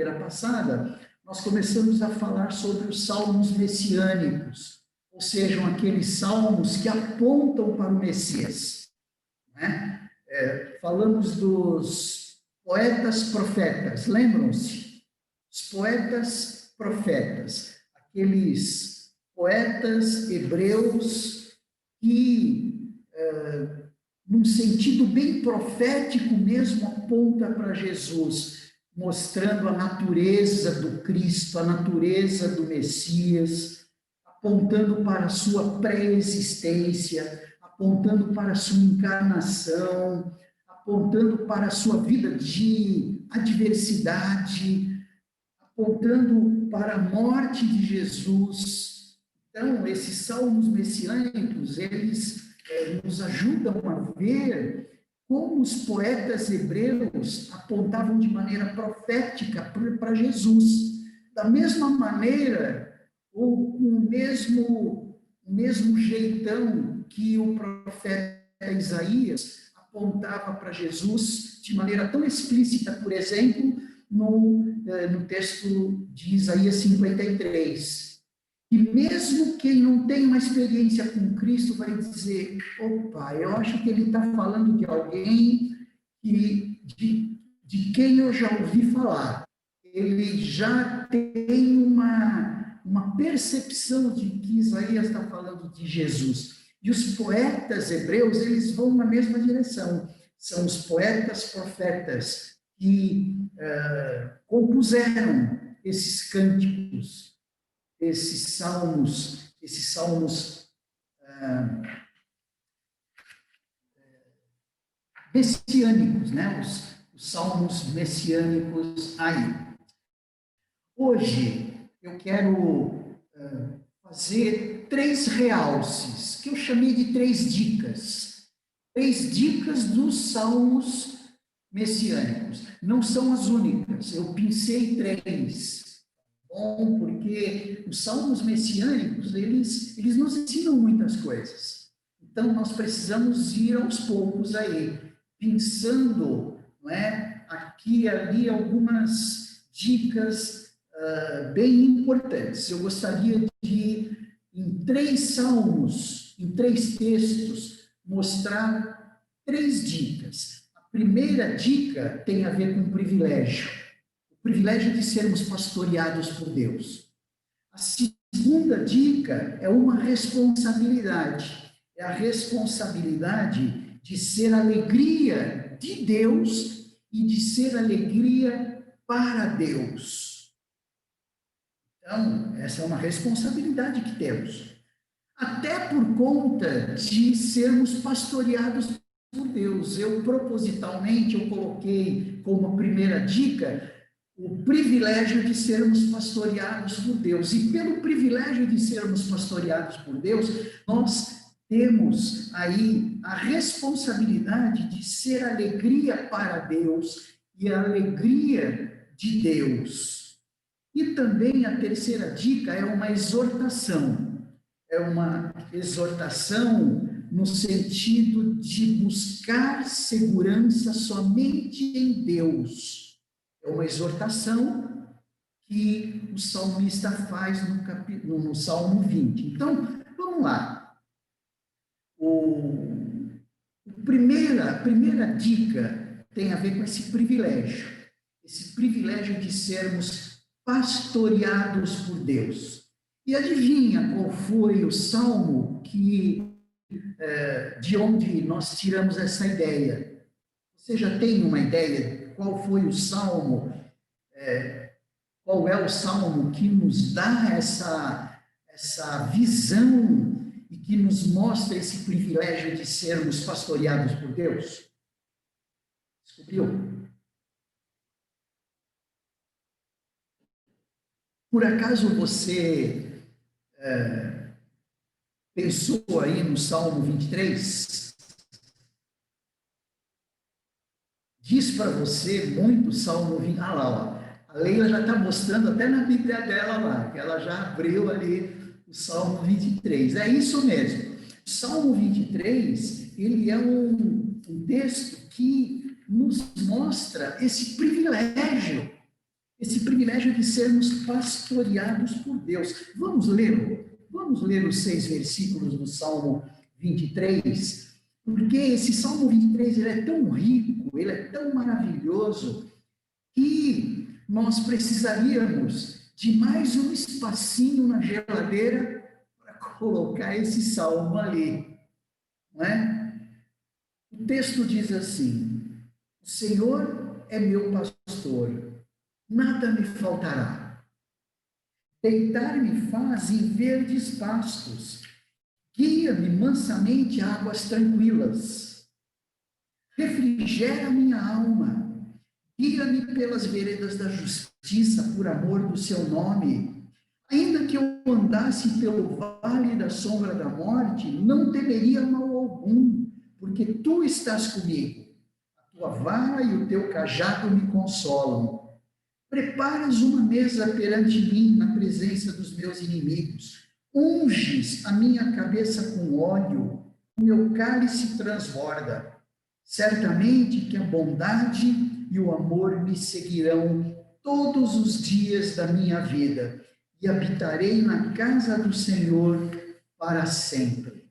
quarta-feira passada, nós começamos a falar sobre os salmos messiânicos, ou seja, aqueles salmos que apontam para o Messias, né? Falamos dos poetas profetas, lembram-se? Os poetas profetas, aqueles poetas hebreus que, num sentido bem profético mesmo, aponta para Jesus, mostrando a natureza do Cristo, a natureza do Messias, apontando para a sua pré-existência, apontando para a sua encarnação, apontando para a sua vida de adversidade, apontando para a morte de Jesus. Então, esses salmos messiânicos, eles nos ajudam a ver como os poetas hebreus apontavam de maneira profética para Jesus. Da mesma maneira, ou com o mesmo jeitão que o profeta Isaías apontava para Jesus de maneira tão explícita, por exemplo, no texto de Isaías 53. E mesmo quem não tem uma experiência com Cristo vai dizer, opa, eu acho que ele está falando de alguém de quem eu já ouvi falar. Ele já tem uma percepção de que Isaías está falando de Jesus. E os poetas hebreus, eles vão na mesma direção. São os poetas profetas que compuseram esses cânticos, esses salmos messiânicos, né? Os salmos messiânicos aí. Hoje eu quero fazer 3 realces, que eu chamei de 3 dicas. 3 dicas dos salmos messiânicos. Não são as únicas, eu pensei 3. Bom, porque os salmos messiânicos, eles nos ensinam muitas coisas. Então, nós precisamos ir aos poucos aí, pensando, não é, aqui e ali algumas dicas bem importantes. Eu gostaria de, em 3 salmos, em 3 textos, mostrar 3 dicas. A primeira dica tem a ver com privilégio. O privilégio de sermos pastoreados por Deus. A segunda dica é uma responsabilidade. É a responsabilidade de ser alegria de Deus e de ser alegria para Deus. Então, essa é uma responsabilidade que temos. Até por conta de sermos pastoreados por Deus. Propositalmente, eu coloquei como primeira dica o privilégio de sermos pastoreados por Deus. E pelo privilégio de sermos pastoreados por Deus, nós temos aí a responsabilidade de ser alegria para Deus e a alegria de Deus. E também a terceira dica é uma exortação. É uma exortação no sentido de buscar segurança somente em Deus. É uma exortação que o salmista faz no Salmo 20. Então, vamos lá. A primeira dica tem a ver com esse privilégio de sermos pastoreados por Deus. E adivinha qual foi o salmo de onde nós tiramos essa ideia? Você já tem uma ideia qual foi o salmo, qual é o salmo que nos dá essa visão e que nos mostra esse privilégio de sermos pastoreados por Deus? Descobriu? Por acaso você pensou aí no Salmo 23? Diz para você muito o Salmo 20. Ah lá, ó. A Leila já está mostrando até na Bíblia dela lá, que ela já abriu ali o Salmo 23. É isso mesmo. O Salmo 23, ele é um texto que nos mostra esse esse privilégio de sermos pastoreados por Deus. Vamos ler os 6 versículos do Salmo 23, porque esse Salmo 23 ele é tão rico, ele é tão maravilhoso, que nós precisaríamos de mais um espacinho na geladeira para colocar esse salmo ali, não é? O texto diz assim: o Senhor é meu pastor, nada me faltará. Deitar-me faz em verdes pastos, guia-me mansamente a águas tranquilas. Refrigera minha alma, guia-me pelas veredas da justiça, por amor do seu nome. Ainda que eu andasse pelo vale da sombra da morte, não temeria mal algum, porque tu estás comigo. A tua vara e o teu cajado me consolam. Preparas uma mesa perante mim, na presença dos meus inimigos. Unges a minha cabeça com óleo, o meu cálice transborda. Certamente que a bondade e o amor me seguirão todos os dias da minha vida, e habitarei na casa do Senhor para sempre.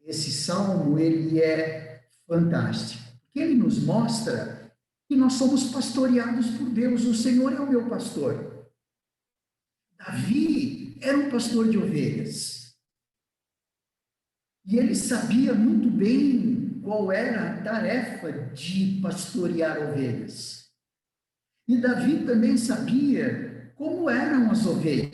Esse salmo, ele é fantástico, porque ele nos mostra que nós somos pastoreados por Deus. O Senhor é o meu pastor. Davi era um pastor de ovelhas, e ele sabia muito bem qual era a tarefa de pastorear ovelhas. E Davi também sabia como eram as ovelhas.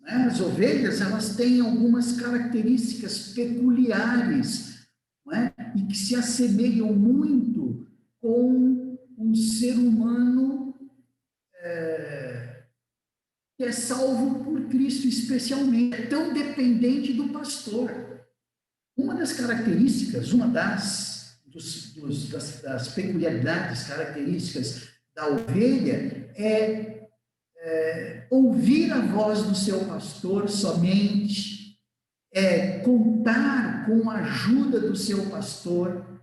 As ovelhas, elas têm algumas características peculiares, não é? E que se assemelham muito com um ser humano que é salvo por Cristo especialmente, é tão dependente do pastor. Uma das características, das peculiaridades, características da ovelha é ouvir a voz do seu pastor somente, contar com a ajuda do seu pastor,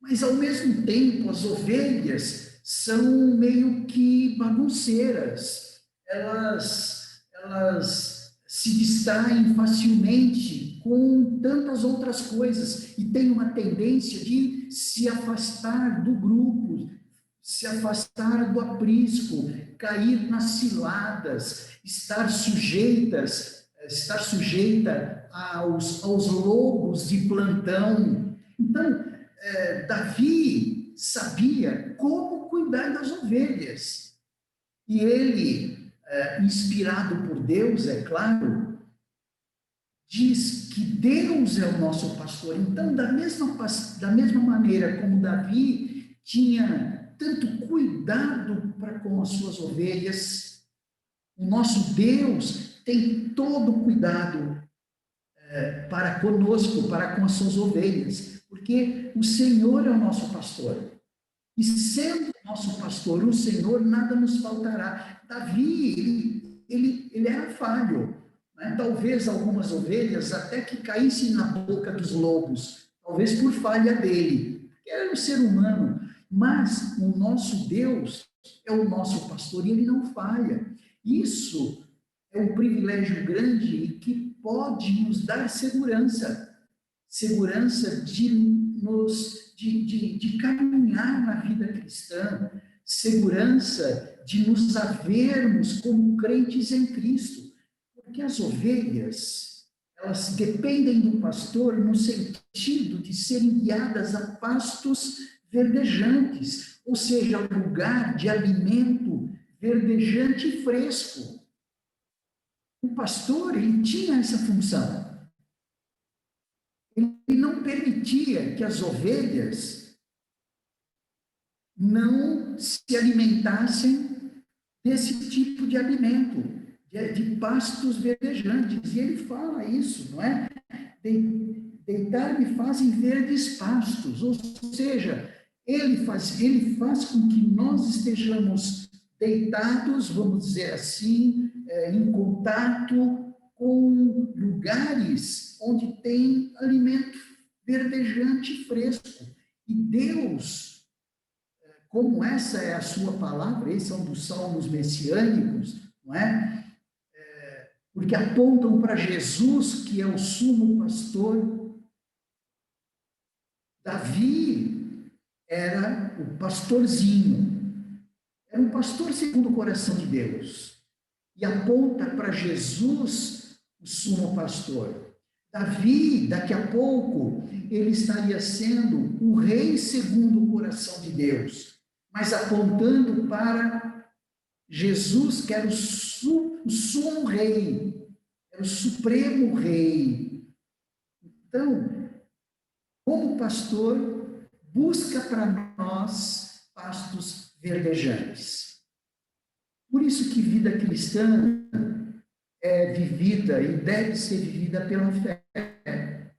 mas ao mesmo tempo as ovelhas são meio que bagunceiras, elas se distraem facilmente com tantas outras coisas e têm uma tendência de se afastar do grupo, se afastar do aprisco, cair nas ciladas, estar sujeita aos lobos de plantão. Então, Davi sabia como cuidar das ovelhas. E ele, inspirado por Deus, é claro, diz que Deus é o nosso pastor. Então, da mesma maneira como Davi tinha tanto cuidado para com as suas ovelhas, o nosso Deus tem todo o cuidado para conosco, para com as suas ovelhas, porque o Senhor é o nosso pastor. E sendo nosso pastor, o Senhor, nada nos faltará. Davi, ele era falho, né? Talvez algumas ovelhas até que caíssem na boca dos lobos, talvez por falha dele, porque era um ser humano, mas o nosso Deus é o nosso pastor e ele não falha. Isso é um privilégio grande e que pode nos dar segurança de caminhar na vida cristã, segurança de nos havermos como crentes em Cristo, porque as ovelhas, elas dependem do pastor no sentido de serem guiadas a pastos verdejantes, ou seja, lugar de alimento verdejante e fresco. O pastor, ele tinha essa função. Ele não permitia que as ovelhas não se alimentassem desse tipo de alimento, de pastos verdejantes. E ele fala isso, não é? Deitar-me fazem verdes pastos, ou seja, ele faz com que nós estejamos deitados, vamos dizer assim, em contato com lugares onde tem alimento verdejante e fresco. E Deus, como essa é a sua palavra, esses são dos salmos messiânicos, não é? Porque apontam para Jesus, que é o sumo pastor. Davi era o pastorzinho, era um pastor segundo o coração de Deus, e aponta para Jesus, o sumo pastor. Davi, daqui a pouco, ele estaria sendo o rei segundo o coração de Deus, mas apontando para Jesus, que era o sumo rei, era o supremo rei. Então, como pastor, busca para nós pastos verdejantes. Por isso que vida cristã é vivida e deve ser vivida pela fé.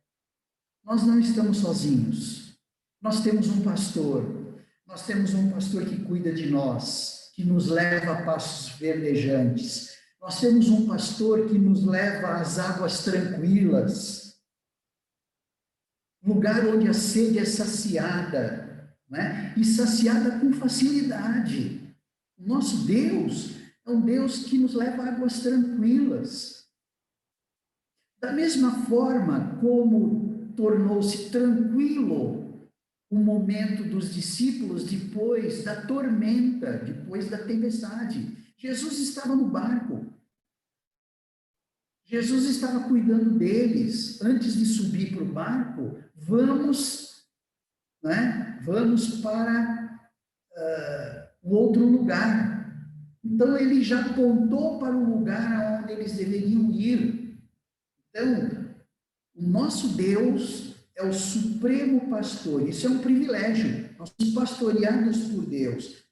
Nós não estamos sozinhos. Nós temos um pastor. Nós temos um pastor que cuida de nós, que nos leva a pastos verdejantes. Nós temos um pastor que nos leva às águas tranquilas, lugar onde a sede é saciada, né? E saciada com facilidade. O nosso Deus é um Deus que nos leva a águas tranquilas. Da mesma forma como tornou-se tranquilo o momento dos discípulos depois da tormenta, depois da tempestade. Jesus estava no barco. Jesus estava cuidando deles. Antes de subir para o barco, vamos para um outro lugar. Então, ele já apontou para o lugar onde eles deveriam ir. Então, o nosso Deus é o supremo pastor. Isso é um privilégio. Nós somos pastoreados por Deus.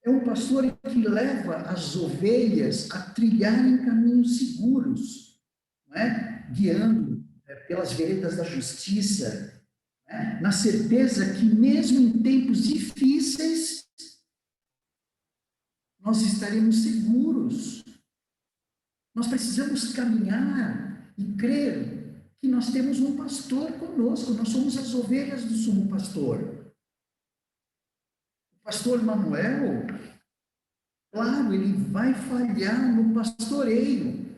É um pastor que leva as ovelhas a trilharem caminhos seguros, não é? Guiando pelas veredas da justiça, né? Na certeza que mesmo em tempos difíceis, nós estaremos seguros. Nós precisamos caminhar e crer que nós temos um pastor conosco, nós somos as ovelhas do sumo pastor. O pastor Manuel, claro, ele vai falhar no pastoreio,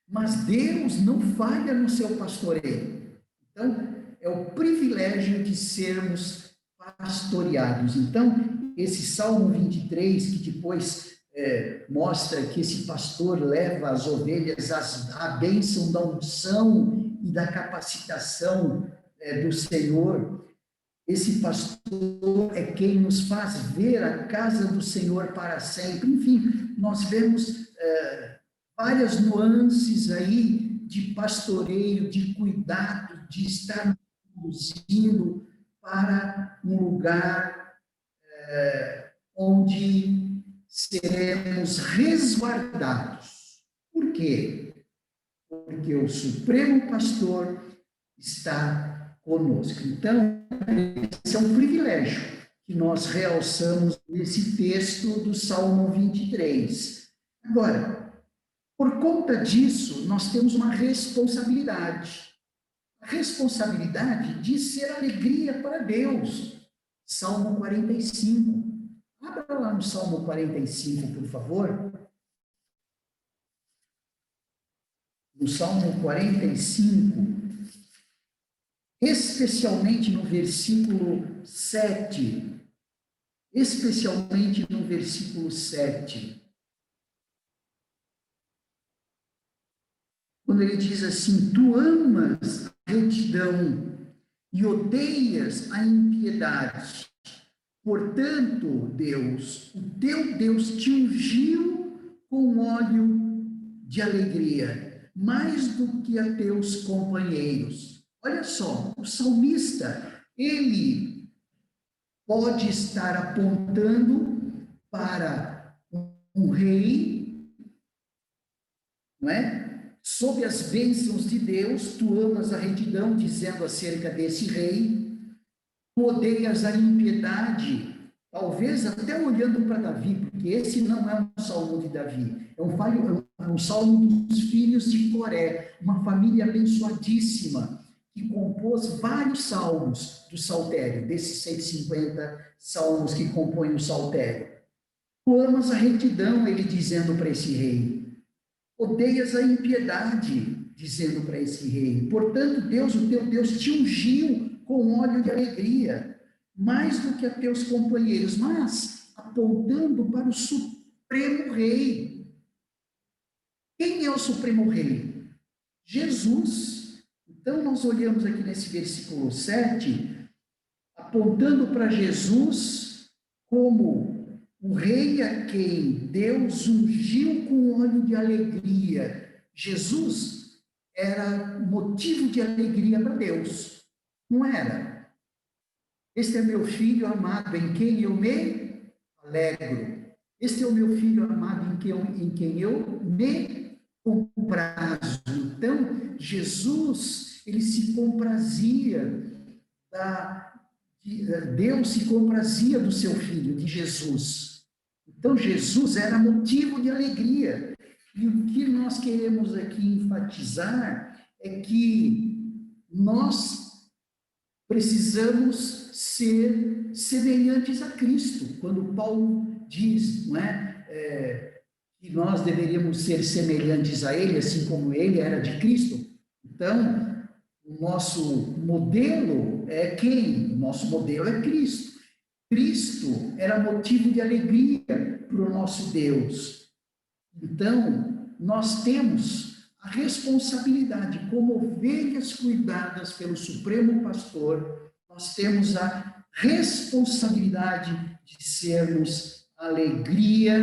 mas Deus não falha no seu pastoreio. Então, é o privilégio de sermos pastoreados. Então, esse Salmo 23, que depois mostra que esse pastor leva as ovelhas à bênção da unção e da capacitação do Senhor. Esse pastor é quem nos faz ver a casa do Senhor para sempre. Enfim, nós vemos várias nuances aí de pastoreio, de cuidado, de estar conduzindo para um lugar onde seremos resguardados. Por quê? Porque o Supremo Pastor está conosco. Então, esse é um privilégio que nós realçamos nesse texto do Salmo 23. Agora, por conta disso, nós temos uma responsabilidade. A responsabilidade de ser alegria para Deus. Salmo 45. Abra lá no Salmo 45, por favor. No Salmo 45, especialmente no versículo 7. Especialmente no versículo 7. Quando ele diz assim: tu amas a retidão e odeias a impiedade. Portanto, Deus, o teu Deus te ungiu com óleo de alegria, mais do que a teus companheiros. Olha só, o salmista, ele pode estar apontando para um rei, não é? Sob as bênçãos de Deus, tu amas a retidão, dizendo acerca desse rei. Tu odeias a impiedade, talvez até olhando para Davi, porque esse não é um salmo de Davi, é um salmo dos filhos de Coré, uma família abençoadíssima, que compôs vários salmos do Saltério, desses 150 salmos que compõem o saltério. Tu amas a retidão, ele dizendo para esse rei. Odeias a impiedade, dizendo para esse rei. Portanto, Deus, o teu Deus, te ungiu com óleo de alegria, mais do que a teus companheiros, mas apontando para o Supremo Rei. Quem é o Supremo Rei? Jesus. Então, nós olhamos aqui nesse versículo 7, apontando para Jesus como o rei a quem Deus ungiu com óleo de alegria. Jesus era motivo de alegria para Deus, não era? Este é meu filho amado, em quem eu me alegro. Este é o meu filho amado, em quem eu me comprazo. Então, Jesus, ele se comprazia Deus se comprazia do seu filho, de Jesus. Então, Jesus era motivo de alegria. E o que nós queremos aqui enfatizar é que nós precisamos ser semelhantes a Cristo. Quando Paulo diz, não é, que nós deveríamos ser semelhantes a Ele, assim como Ele era de Cristo. Então, o nosso modelo é quem? O nosso modelo é Cristo. Cristo era motivo de alegria para o nosso Deus. Então, nós temos a responsabilidade, como ovelhas cuidadas pelo Supremo Pastor, nós temos a responsabilidade de sermos alegria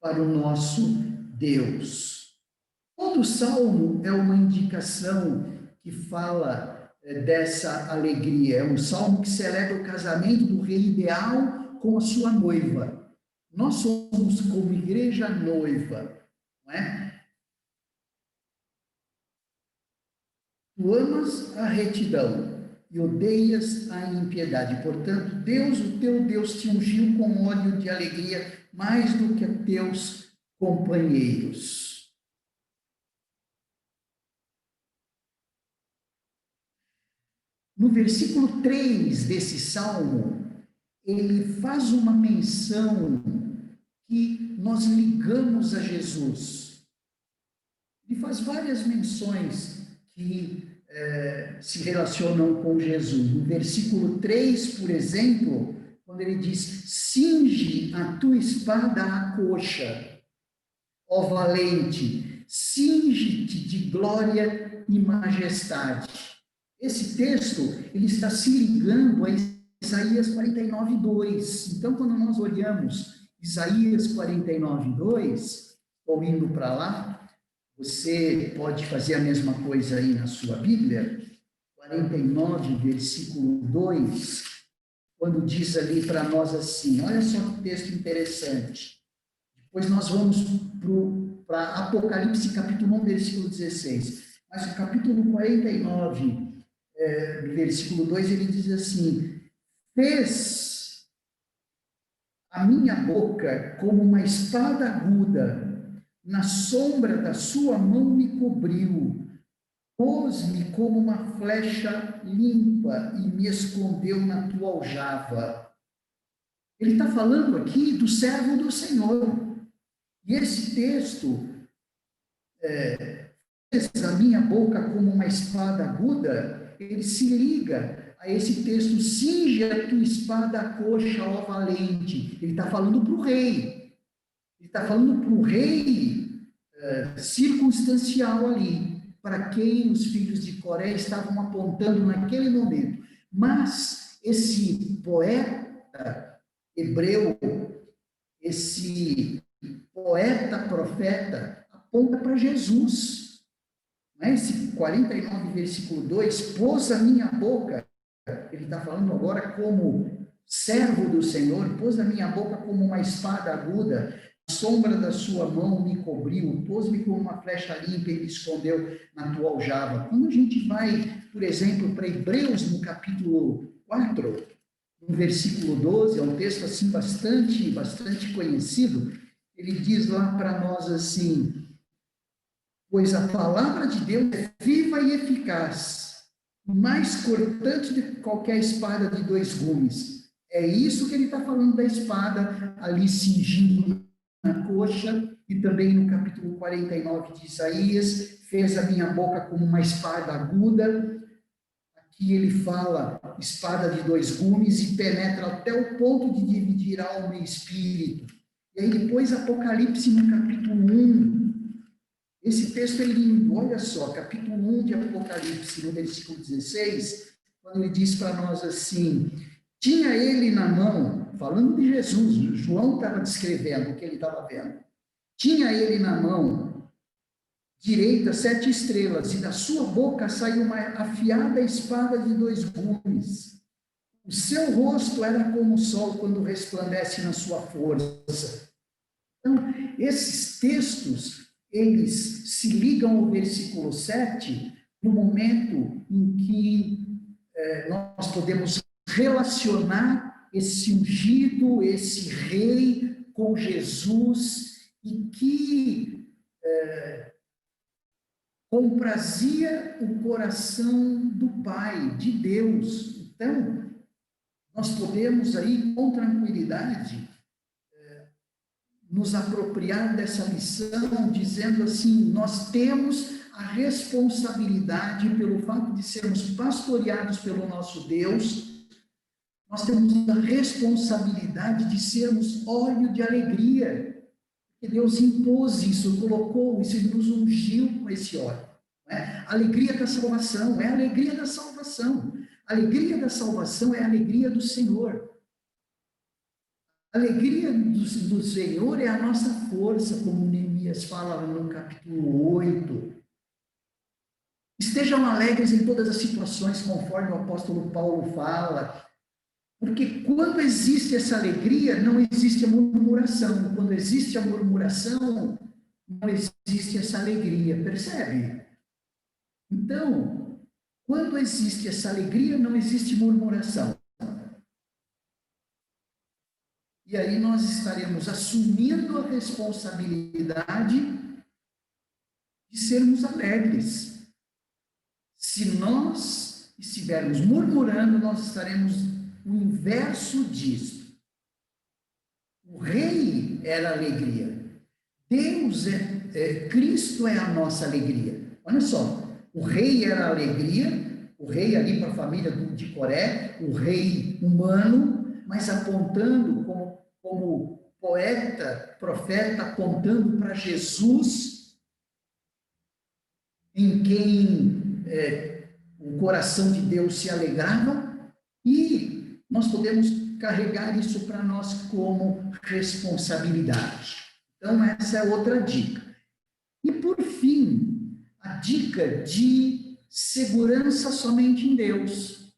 para o nosso Deus. Todo salmo é uma indicação que fala dessa alegria. É um salmo que celebra o casamento do rei ideal com a sua noiva. Nós somos como igreja noiva, não é? Tu amas a retidão e odeias a impiedade. Portanto, Deus, o teu Deus, te ungiu com óleo de alegria mais do que a teus companheiros. No versículo 3 desse salmo, ele faz uma menção que nós ligamos a Jesus. Ele faz várias menções que se relacionam com Jesus. No versículo 3, por exemplo, quando ele diz: cinge a tua espada à coxa, ó valente, cinge-te de glória e majestade. Esse texto, ele está se ligando a Isaías 49:2. Então, quando nós olhamos Isaías 49:2, estou indo para lá, você pode fazer a mesma coisa aí na sua Bíblia, 49, versículo 2, quando diz ali para nós assim, olha só que texto interessante. Depois nós vamos para Apocalipse, capítulo 1, versículo 16. Mas o capítulo 49, versículo 2, ele diz assim: fez a minha boca como uma espada aguda, na sombra da sua mão me cobriu, pôs-me como uma flecha limpa e me escondeu na tua aljava. Ele está falando aqui do servo do Senhor. E esse texto, fez a minha boca como uma espada aguda, ele se liga a esse texto: cinge a tua espada à coxa, ó valente. Ele está falando para o rei. Ele está falando para o rei circunstancial ali, para quem os filhos de Coré estavam apontando naquele momento. Mas esse poeta hebreu, esse poeta profeta, aponta para Jesus. Esse 49, versículo 2, pôs a minha boca, ele está falando agora como servo do Senhor, pôs a minha boca como uma espada aguda, a sombra da sua mão me cobriu, pôs-me como uma flecha limpa e me escondeu na tua aljava. Quando a gente vai, por exemplo, para Hebreus, no capítulo 4, no versículo 12, é um texto assim bastante conhecido, ele diz lá para nós assim: pois a palavra de Deus é viva e eficaz, mais cortante do que qualquer espada de dois gumes. É isso que ele está falando da espada ali cingindo na coxa, e também no capítulo 49 de Isaías, fez a minha boca como uma espada aguda. Aqui ele fala espada de dois gumes e penetra até o ponto de dividir alma e espírito. E aí depois Apocalipse no capítulo 1, esse texto é lindo, olha só, capítulo 1 de Apocalipse, no versículo 16, quando ele diz para nós assim: tinha ele na mão, falando de Jesus, João estava descrevendo o que ele estava vendo, tinha ele na mão direita 7 estrelas, e da sua boca saiu uma afiada espada de 2 gumes. O seu rosto era como o sol quando resplandece na sua força. Então, esses textos, eles se ligam ao versículo 7, no momento em que nós podemos relacionar esse ungido, esse rei com Jesus, e que comprazia o coração do Pai, de Deus. Então, nós podemos aí, com tranquilidade, nos apropriar dessa lição, dizendo assim: nós temos a responsabilidade, pelo fato de sermos pastoreados pelo nosso Deus, nós temos a responsabilidade de sermos óleo de alegria, porque Deus impôs isso, colocou isso, Ele nos ungiu com esse óleo. Né? Alegria da salvação, é a alegria da salvação. A alegria da salvação é a alegria do Senhor. A alegria do Senhor é a nossa força, como Neemias fala no capítulo 8. Estejam alegres em todas as situações, conforme o apóstolo Paulo fala, porque quando existe essa alegria, não existe a murmuração. Quando existe a murmuração, não existe essa alegria, percebe? Então, quando existe essa alegria, não existe murmuração. E aí nós estaremos assumindo a responsabilidade de sermos alegres. Se nós estivermos murmurando, nós estaremos o inverso disso. O rei era alegria. Deus Cristo é a nossa alegria. Olha só, o rei era a alegria, o rei ali para a família de Coré, o rei humano, mas apontando como poeta, profeta, apontando para Jesus, em quem o coração de Deus se alegrava, e nós podemos carregar isso para nós como responsabilidade. Então, essa é outra dica. E, por fim, a dica de segurança somente em Deus.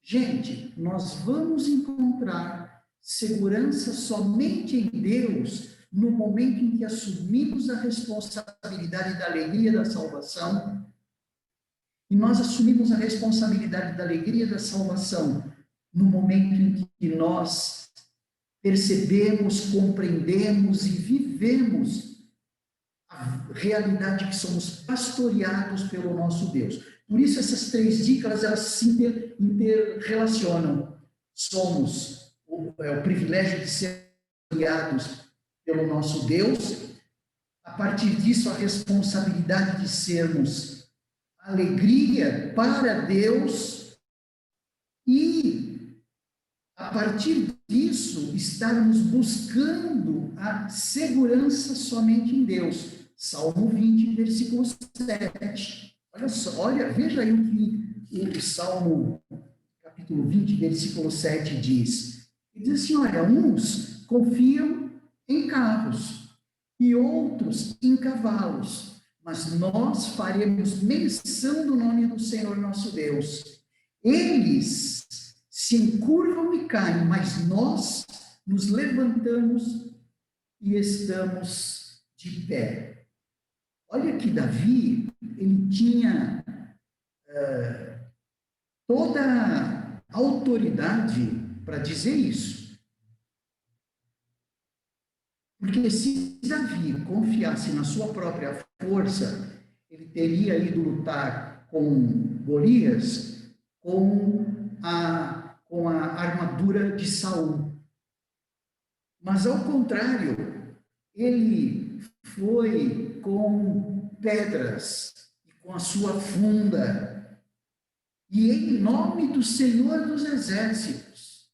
Gente, nós vamos encontrar segurança somente em Deus no momento em que assumimos a responsabilidade da alegria da salvação. E nós assumimos a responsabilidade da alegria da salvação no momento em que nós percebemos, compreendemos e vivemos a realidade que somos pastoreados pelo nosso Deus. Por isso, essas 3 dicas, elas se interrelacionam. Somos o privilégio de ser pastoreados pelo nosso Deus. A partir disso, a responsabilidade de sermos alegria para Deus e, a partir disso, estarmos buscando a segurança somente em Deus. Salmo 20, versículo 7. Olha só, veja aí o que o Salmo, capítulo 20, versículo 7 diz. Ele diz assim, olha, uns confiam em carros e outros em cavalos, mas nós faremos menção do nome do Senhor nosso Deus. Eles se encurvam e caem, mas nós nos levantamos e estamos de pé. Olha que Davi, ele tinha toda a autoridade para dizer isso. Porque se Davi confiasse na sua própria força, ele teria ido lutar com Golias com com a armadura de Saul. Mas, ao contrário, ele foi com pedras e com a sua funda. E em nome do Senhor dos Exércitos,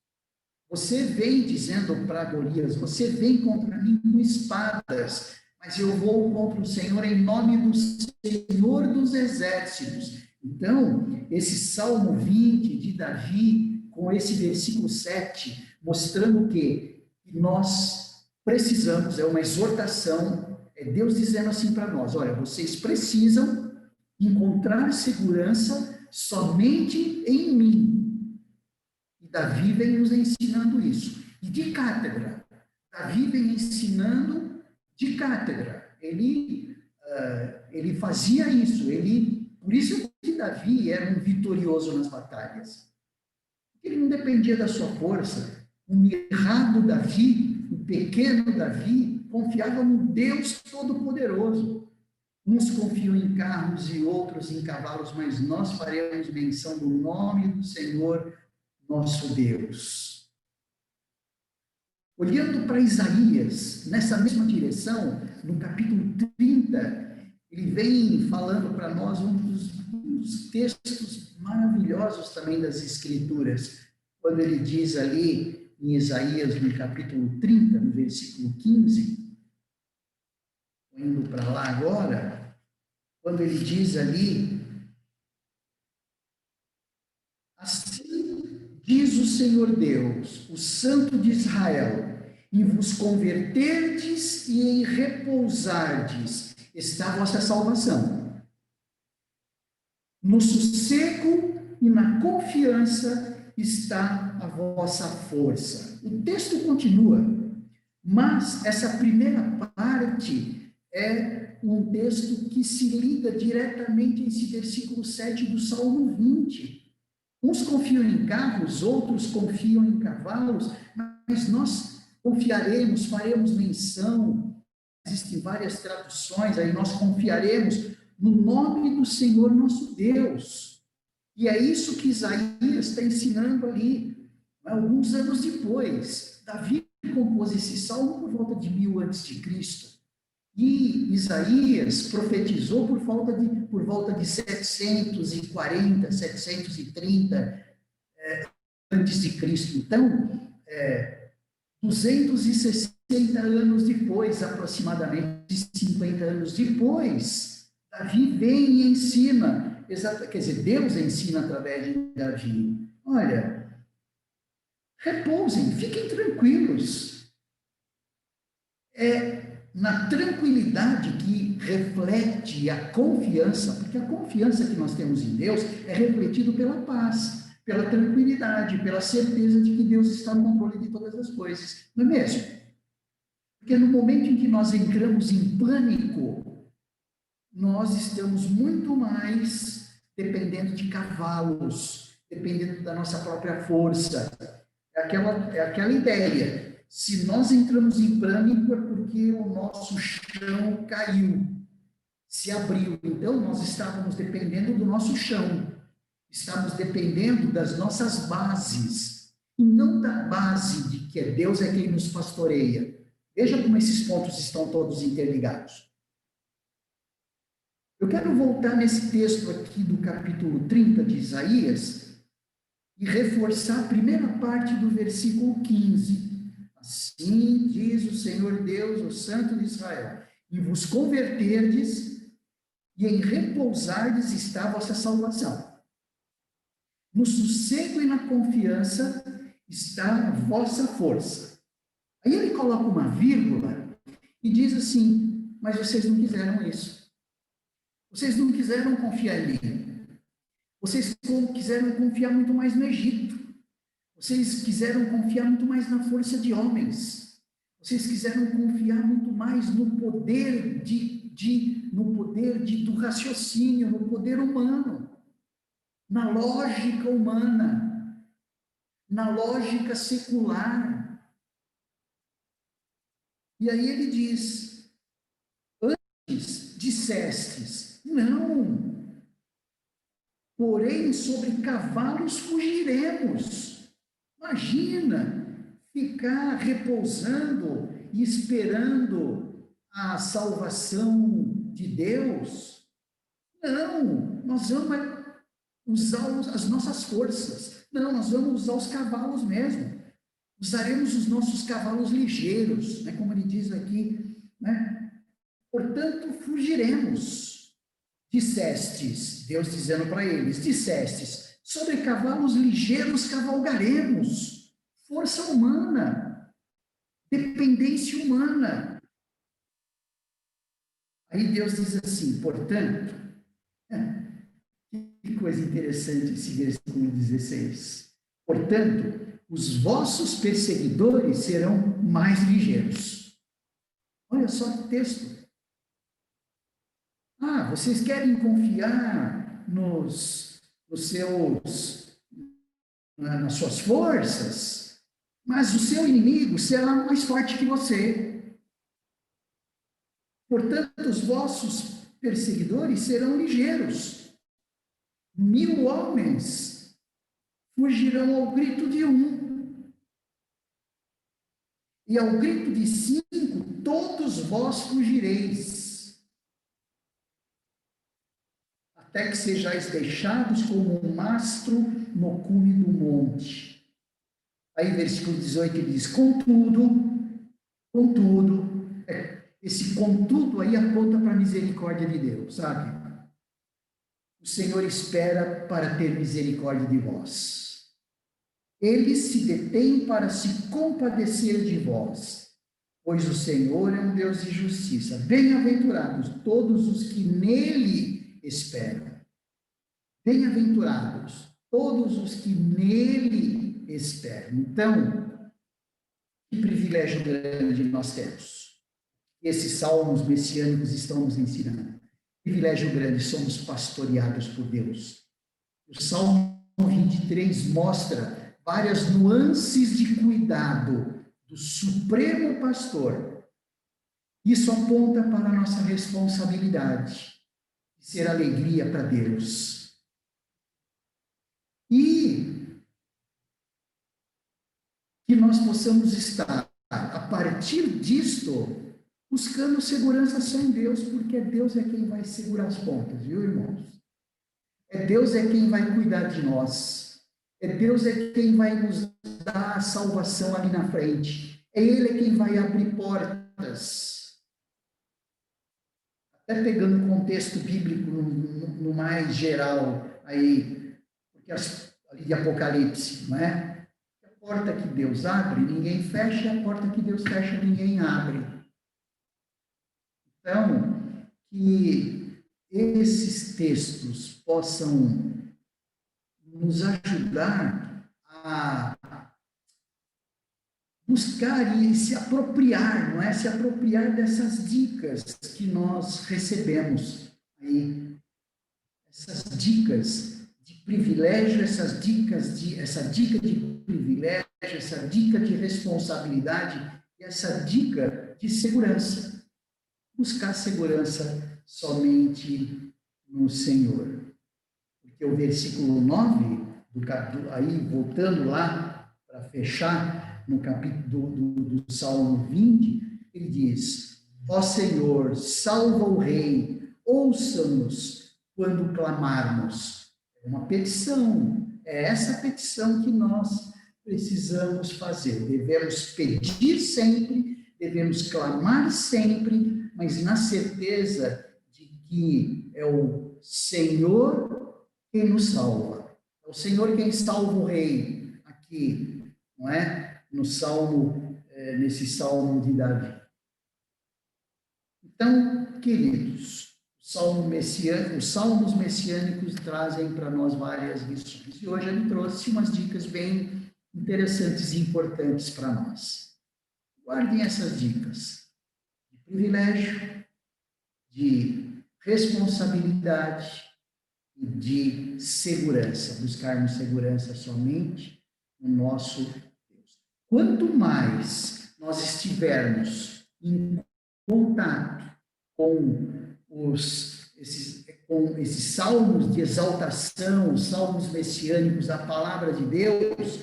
você vem dizendo para Golias, você vem contra mim com espadas, mas eu vou contra o Senhor em nome do Senhor dos Exércitos. Então, esse Salmo 20 de Davi, com esse versículo 7, mostrando que nós precisamos, é uma exortação, é Deus dizendo assim para nós, olha, vocês precisam encontrar segurança somente em mim. E Davi vem nos ensinando isso. E de cátedra, Davi vem ensinando de cátedra. Ele fazia isso, por isso que Davi era um vitorioso nas batalhas. Ele não dependia da sua força. O mirrado Davi, o pequeno Davi, confiava no Deus Todo-Poderoso. Uns confiam em carros e outros em cavalos, mas nós faremos menção do nome do Senhor, nosso Deus. Olhando para Isaías, nessa mesma direção, no capítulo 30, ele vem falando para nós um dos textos maravilhosos também das Escrituras, quando ele diz ali em Isaías, no capítulo 30, no versículo 15, indo para lá agora, quando ele diz ali, assim diz o Senhor Deus, o Santo de Israel, em vos converterdes e em repousardes está a vossa salvação. No sossego e na confiança está a vossa força. O texto continua, mas essa primeira parte é um texto que se liga diretamente a esse versículo 7 do Salmo 20. Uns confiam em carros, outros confiam em cavalos, mas nós confiaremos, faremos menção, existem várias traduções, aí nós confiaremos no nome do Senhor nosso Deus. E é isso que Isaías está ensinando ali, alguns anos depois. Davi compôs esse salmo por volta de 1000 a.C. E Isaías profetizou por volta de 740, 730 antes de Cristo. Então, 260 anos depois, aproximadamente 50 anos depois, Davi vem e ensina, quer dizer, Deus ensina através de Davi. Olha, repousem, fiquem tranquilos. É na tranquilidade que reflete a confiança, porque a confiança que nós temos em Deus é refletido pela paz, pela tranquilidade, pela certeza de que Deus está no controle de todas as coisas, não é mesmo? Porque no momento em que nós entramos em pânico, nós estamos muito mais dependendo de cavalos, dependendo da nossa própria força. É aquela ideia. Se nós entramos em pânico, é porque o nosso chão caiu, se abriu. Então, nós estávamos dependendo do nosso chão. Estamos dependendo das nossas bases, e não da base de que Deus é quem nos pastoreia. Veja como esses pontos estão todos interligados. Eu quero voltar nesse texto aqui do capítulo 30 de Isaías e reforçar a primeira parte do versículo 15. Assim diz o Senhor Deus, o Santo de Israel, em vos converterdes e em repousardes está a vossa salvação. No sossego e na confiança está a vossa força. Aí ele coloca uma vírgula e diz assim, mas vocês não quiseram isso. Vocês não quiseram confiar em mim. Vocês quiseram confiar muito mais no Egito. Vocês quiseram confiar muito mais na força de homens. Vocês quiseram confiar muito mais no poder do raciocínio, no poder humano, na lógica humana, na lógica secular. E aí ele diz: antes dissestes, não, porém sobre cavalos fugiremos. Imagina ficar repousando e esperando a salvação de Deus. Não, nós vamos usar as nossas forças. Não, nós vamos usar os cavalos mesmo. Usaremos os nossos cavalos ligeiros, né, como ele diz aqui, né? Portanto, fugiremos. Dissestes, Deus dizendo para eles, dissestes, sobre cavalos ligeiros cavalgaremos. Força humana, dependência humana. Aí Deus diz assim, portanto, que coisa interessante esse versículo 16. Portanto, os vossos perseguidores serão mais ligeiros. Olha só que texto. Ah, vocês querem confiar nas suas forças, mas o seu inimigo será mais forte que você. Portanto, os vossos perseguidores serão ligeiros. 1000 homens fugirão ao grito de um. E ao grito de 5, todos vós fugireis. Até que sejais deixados como um mastro no cume do monte. Aí, versículo 18, ele diz, contudo, esse contudo aí aponta para a misericórdia de Deus, sabe? O Senhor espera para ter misericórdia de vós. Ele se detém para se compadecer de vós, pois o Senhor é um Deus de justiça. Bem-aventurados todos os que nele esperam. Bem-aventurados todos os que nele esperam. Então, que privilégio grande nós temos. Esses salmos messiânicos estão nos ensinando. Privilégio grande, somos pastoreados por Deus. O Salmo 23 mostra várias nuances de cuidado do Supremo Pastor. Isso aponta para a nossa responsabilidade de ser alegria para Deus. E que nós possamos estar, a partir disto, buscando segurança só em Deus, porque Deus é quem vai segurar as pontas, viu, irmãos? Deus é quem vai cuidar de nós. Deus é quem vai nos dar a salvação ali na frente. Ele é quem vai abrir portas. Até pegando o contexto bíblico no mais geral, aí, porque ali de Apocalipse, não é? A porta que Deus abre, ninguém fecha, a porta que Deus fecha, ninguém abre. Então, que esses textos possam nos ajudar a buscar e se apropriar, não é? Se apropriar dessas dicas que nós recebemos aí. Essas dicas de privilégio, essa dica de privilégio, essa dica de responsabilidade e essa dica de segurança. Buscar segurança somente no Senhor. Porque o versículo 9, aí voltando lá para fechar, no capítulo do Salmo 20, ele diz, ó Senhor, salva o rei, ouça-nos quando clamarmos. É uma petição, é essa petição que nós precisamos fazer. Devemos pedir sempre, devemos clamar sempre, mas na certeza de que é o Senhor quem nos salva. É o Senhor quem salva o rei aqui, não é? No Salmo, nesse Salmo de Davi. Então, queridos, os salmos messiânicos trazem para nós várias lições. E hoje ele trouxe umas dicas bem interessantes e importantes para nós. Guardem essas dicas. Privilégio, de responsabilidade e de segurança, buscarmos segurança somente no nosso Deus. Quanto mais nós estivermos em contato com esses salmos de exaltação, os salmos messiânicos, a palavra de Deus,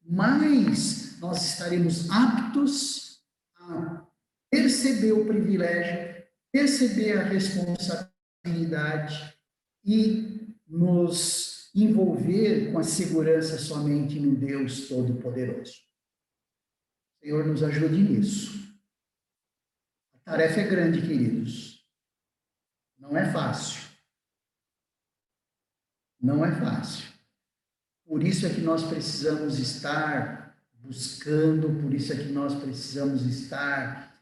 mais nós estaremos aptos a perceber o privilégio, perceber a responsabilidade e nos envolver com a segurança somente no Deus Todo-Poderoso. O Senhor nos ajude nisso. A tarefa é grande, queridos. Não é fácil. Não é fácil. Por isso é que nós precisamos estar buscando, por isso é que nós precisamos estar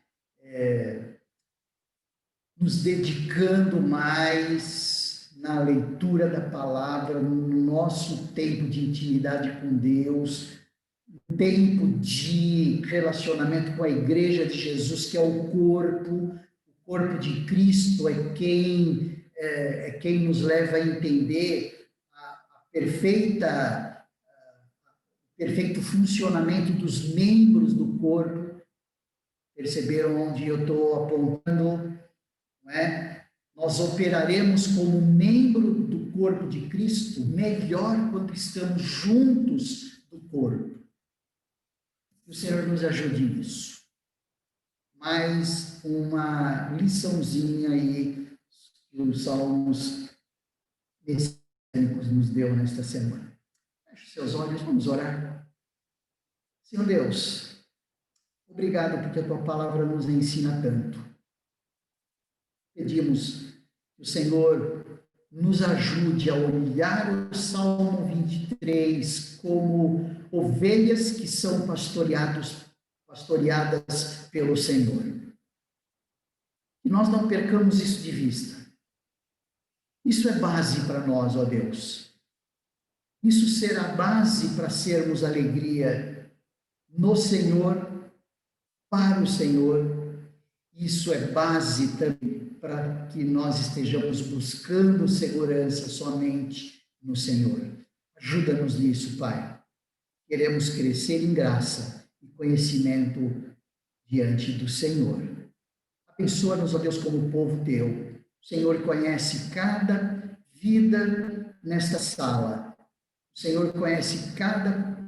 nos dedicando mais na leitura da palavra, no nosso tempo de intimidade com Deus, no tempo de relacionamento com a igreja de Jesus, que é o corpo de Cristo é quem nos leva a entender perfeito funcionamento dos membros do corpo. Perceberam onde eu estou apontando? Não é? Nós operaremos como membro do corpo de Cristo melhor quando estamos juntos do corpo. Que o Senhor nos ajude nisso. Mais uma liçãozinha aí que os Salmos nos deu nesta semana. Feche seus olhos, vamos orar. Senhor Deus, obrigado porque a tua palavra nos ensina tanto. Pedimos que o Senhor nos ajude a olhar o Salmo 23 como ovelhas que são pastoreadas pelo Senhor. Que nós não percamos isso de vista. Isso é base para nós, ó Deus. Isso será base para sermos alegria no Senhor, para o Senhor. Isso é base também para que nós estejamos buscando segurança somente no Senhor. Ajuda-nos nisso, Pai. Queremos crescer em graça e conhecimento diante do Senhor. Abençoa-nos, ó Deus, como povo teu. O Senhor conhece cada vida nesta sala. O Senhor conhece cada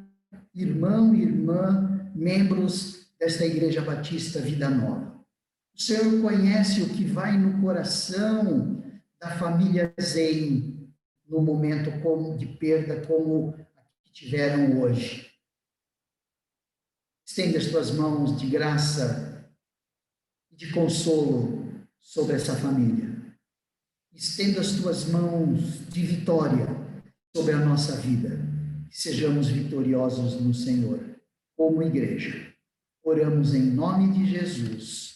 irmão e irmã, membros desta Igreja Batista Vida Nova. O Senhor conhece o que vai no coração da família Zen no momento de perda como a que tiveram hoje. Estende as tuas mãos de graça e de consolo sobre essa família. Estenda as tuas mãos de vitória sobre a nossa vida. Que sejamos vitoriosos no Senhor, como igreja. Oramos em nome de Jesus.